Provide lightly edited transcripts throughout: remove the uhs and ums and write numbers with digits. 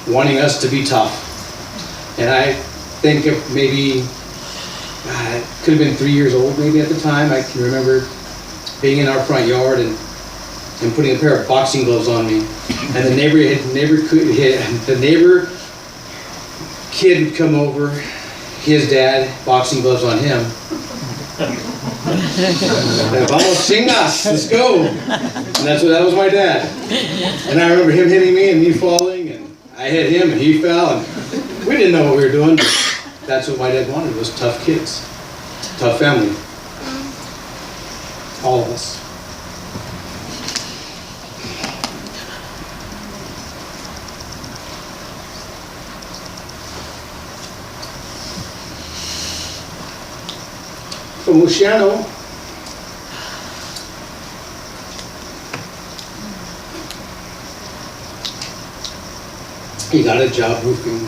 wanting us to be tough. And I think if maybe, it could have been 3 years old maybe at the time. I can remember being in our front yard and putting a pair of boxing gloves on me. And the neighbor kid would come over, his dad, boxing gloves on him. Vamos chingas, let's go. And that was my dad. And I remember him hitting me and me falling, and I hit him and he fell, and we didn't know what we were doing, but that's what my dad wanted, was tough kids, tough family. All of us. From Luciano, he got a job roofing,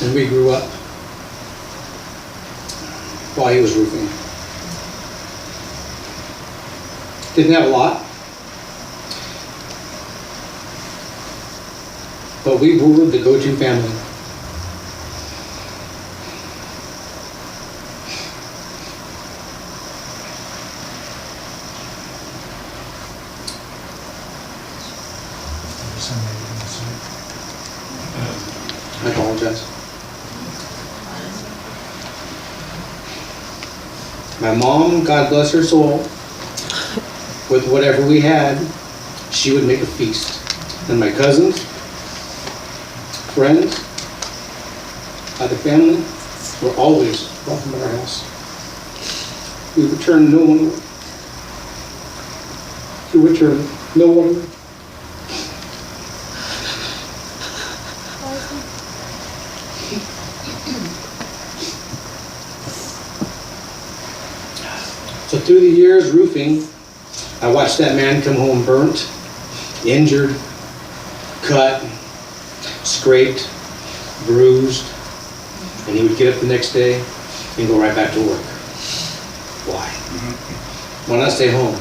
and we grew up while he was roofing. Didn't have a lot, but we were the go-to family. I apologize. My mom, God bless her soul, with whatever we had, she would make a feast. And my cousins, friends, other family were always welcome at our house. We would turn no one away. We would turn no one away. So through the years roofing, I watched that man come home burnt, injured, cut, scraped, bruised, and he would get up the next day and go right back to work. Why? Why not stay home?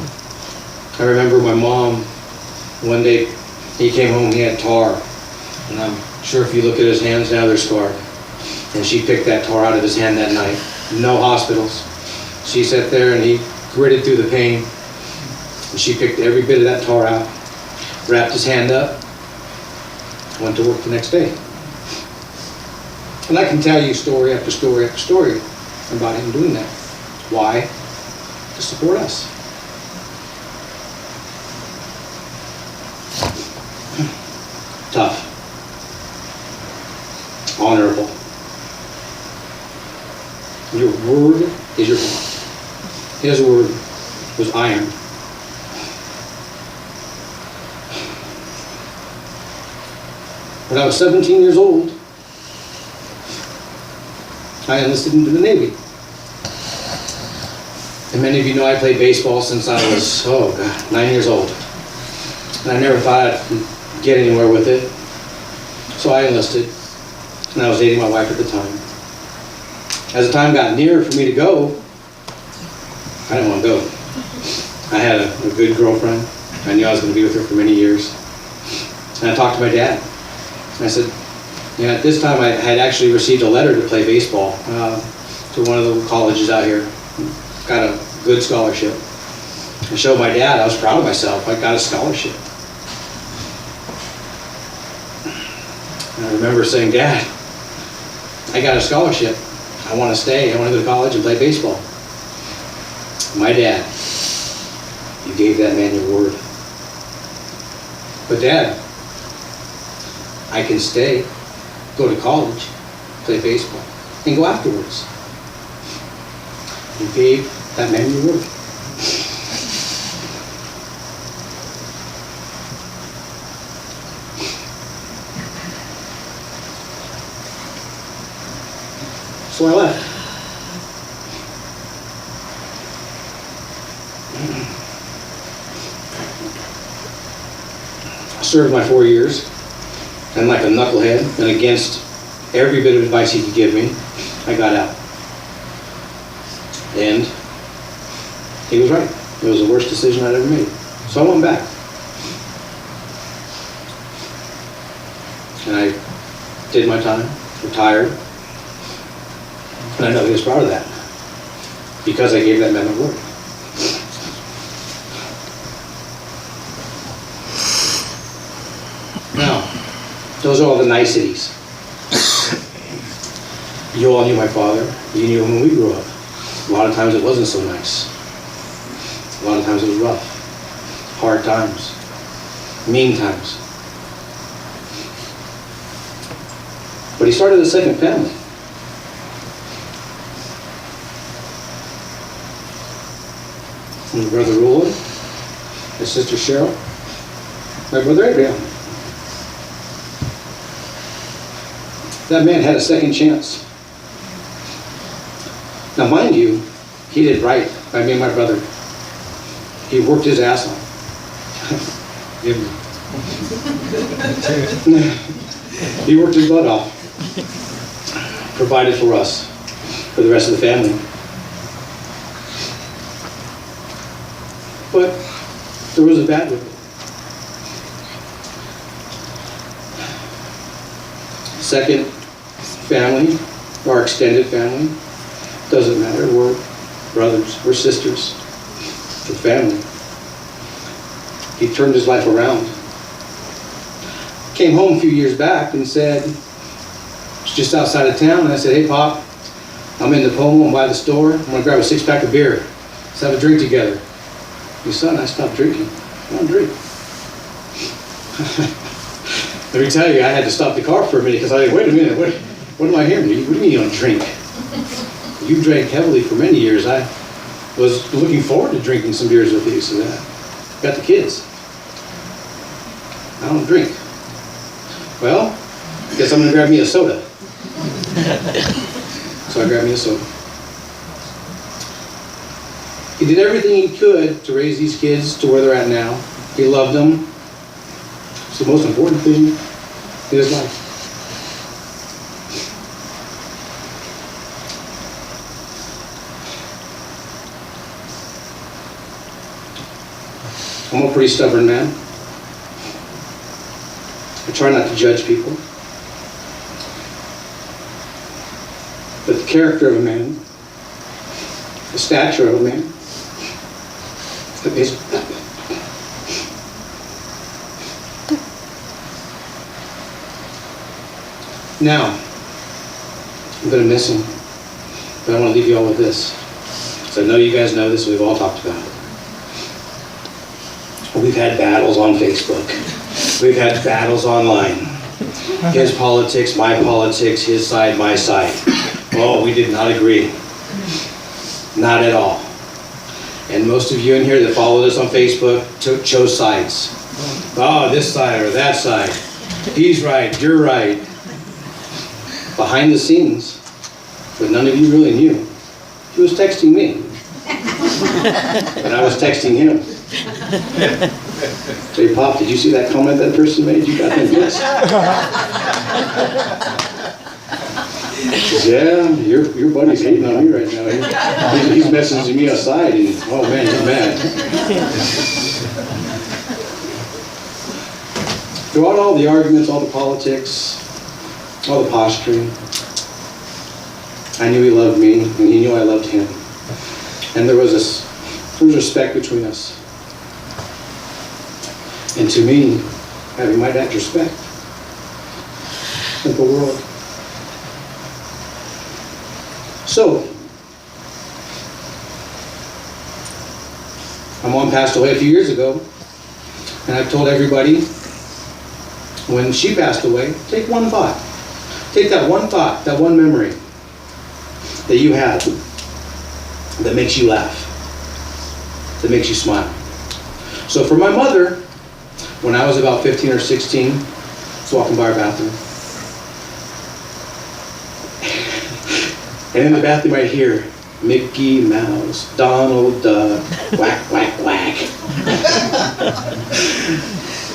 I remember my mom, one day he came home, he had tar, and I'm sure if you look at his hands now, they're scarred. And she picked that tar out of his hand that night. No hospitals. She sat there and he gritted through the pain. And she picked every bit of that tar out, wrapped his hand up, went to work the next day. And I can tell you story after story after story about him doing that. Why? To support us. Tough. Honorable. Your word is your bond. His word was iron. When I was 17 years old, I enlisted into the Navy. And many of you know I played baseball since I was, 9 years old. And I never thought I'd get anywhere with it. So I enlisted, and I was dating my wife at the time. As the time got near for me to go, I didn't want to go. I had a good girlfriend. I knew I was going to be with her for many years. And I talked to my dad. And I said, at this time I had actually received a letter to play baseball to one of the colleges out here. Got a good scholarship. I showed my dad, I was proud of myself. I got a scholarship. And I remember saying, Dad, I got a scholarship. I want to stay. I want to go to college and play baseball. My dad, you gave that man your word. But Dad, I can stay, go to college, play baseball, and go afterwards. You gave that man your word. So I left. I served my 4 years, and like a knucklehead, and against every bit of advice he could give me, I got out. And he was right. It was the worst decision I'd ever made. So I went back. And I did my time, retired. And I know he was proud of that, because I gave that man the word. Now, those are all the niceties. You all knew my father. You knew him when we grew up. A lot of times it wasn't so nice. A lot of times it was rough. Hard times. Mean times. But he started a second family. My brother Roland, my sister Cheryl, my brother Abraham. That man had a second chance. Now mind you, he did right by me and my brother. He worked his ass off. He worked his butt off. Provided for us, for the rest of the family. But there was a bad with it. Second family, our extended family, doesn't matter. We're brothers, we're sisters, we're family. He turned his life around. Came home a few years back and said, it's just outside of town, and I said, hey Pop, I'm in the Pomo, I'm by the store, I'm gonna grab a 6-pack of beer. Let's have a drink together. He said, son, I stopped drinking. I don't drink. Let me tell you, I had to stop the car for a minute because I was like, wait a minute, what am I hearing? What do you mean you don't drink? You drank heavily for many years. I was looking forward to drinking some beers with you, so that got the kids. I don't drink. Well, guess I'm gonna grab me a soda. So I grabbed me a soda. He did everything he could to raise these kids to where they're at now. He loved them. It's the most important thing in his life. I'm a pretty stubborn man. I try not to judge people. But the character of a man, the stature of a man, is now, I'm going to miss him, but I want to leave you all with this. So I know you guys know this, we've all talked about it. We've had battles on Facebook. We've had battles online. His politics, my politics, his side, my side. Oh, we did not agree. Not at all. And most of you in here that followed us on Facebook chose sides. Oh, this side or that side. He's right, you're right. Behind the scenes, but none of you really knew, he was texting me. And I was texting him. Say, Pop, did you see that comment that person made? You got them pissed. Yeah, your buddy's hating on me right now. He's messaging me aside, and oh man, he's mad. Throughout all the arguments, all the politics, all the posturing, I knew he loved me, and he knew I loved him. And there was respect between us. And to me, having my dad's respect meant the world. So, my mom passed away a few years ago, and I've told everybody, when she passed away, take one thought. Take that one thought, that one memory that you have that makes you laugh, that makes you smile. So for my mother, when I was about 15 or 16, I was walking by her bathroom. And in the bathroom I hear, Mickey Mouse, Donald Duck, whack, whack, whack.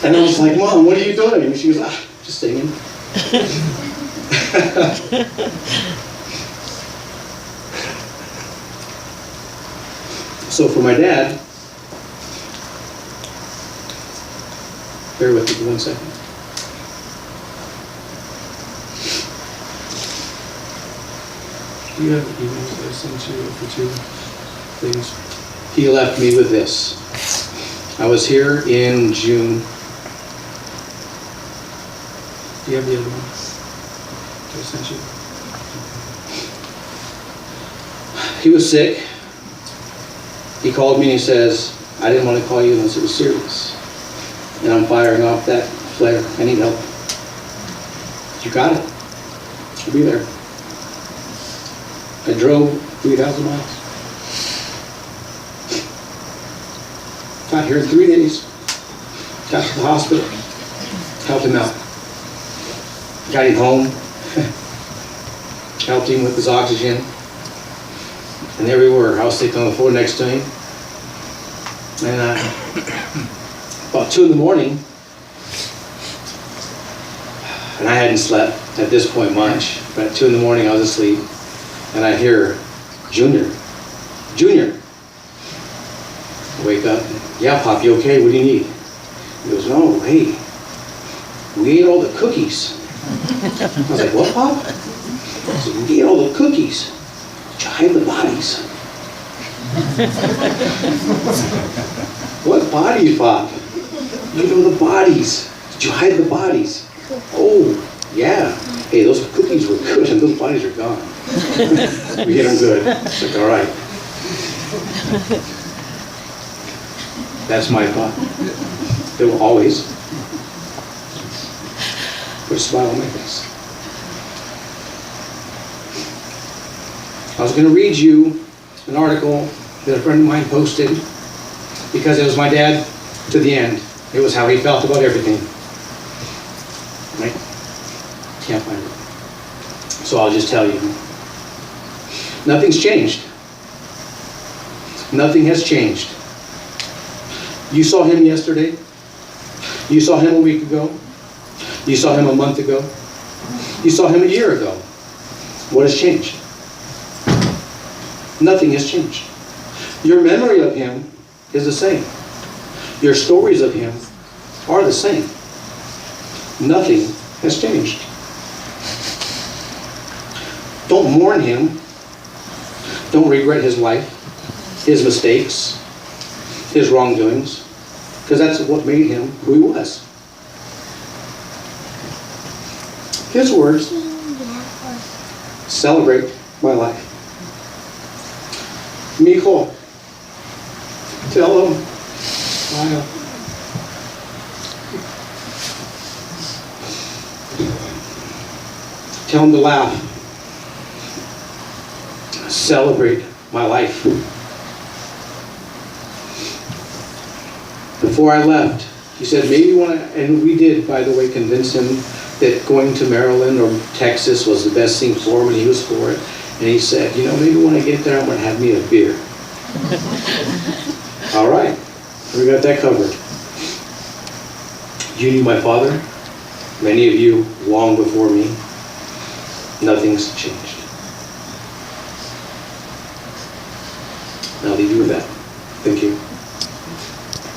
And I was like, Mom, what are you doing? And she was like, just singing. So for my dad, bear with me for 1 second. Do you have emails that I sent you for 2 things? He left me with this. I was here in June. Do you have the other one that I sent you? He was sick. He called me and he says, I didn't want to call you unless it was serious. And I'm firing off that flare. I need help. You got it. I'll be there. I drove 3,000 miles. Got here in 3 days. Got to the hospital. Helped him out. Got him home. Helped him with his oxygen. And there we were. I was sitting on the floor next to him. And about 2 in the morning, and I hadn't slept at this point much, but at 2 in the morning I was asleep, and I hear, Junior. I wake up, yeah, Pop, you okay? What do you need? He goes, no, hey, we ate all the cookies. I was like, what, Pop? He said, we ate all the cookies. Did you hide the bodies? What bodies, Pop? You know the bodies. Did you hide the bodies? Oh, yeah. Hey, those cookies were good and those bodies are gone. We hit them good. It's like, all right. That's my thought. It will always put a smile on my face. I was going to read you an article that a friend of mine posted because it was my dad to the end. It was how he felt about everything. Right? Can't find it. So I'll just tell you. Nothing's changed. Nothing has changed. You saw him yesterday. You saw him a week ago. You saw him a month ago. You saw him a year ago. What has changed? Nothing has changed. Your memory of him is the same. Your stories of him are the same. Nothing has changed. Don't mourn him. Don't regret his life, his mistakes, his wrongdoings, because that's what made him who he was. His words, celebrate my life. Mijo, tell him, smile. Tell him to laugh. Celebrate my life. Before I left, he said, maybe you want to, and we did, by the way, convince him that going to Maryland or Texas was the best thing for him, and he was for it. And he said, you know, maybe when I get there, I'm going to have me a beer. All right, we got that covered. You knew my father, many of you long before me. Nothing's changed. And I'll leave you with that. Thank you.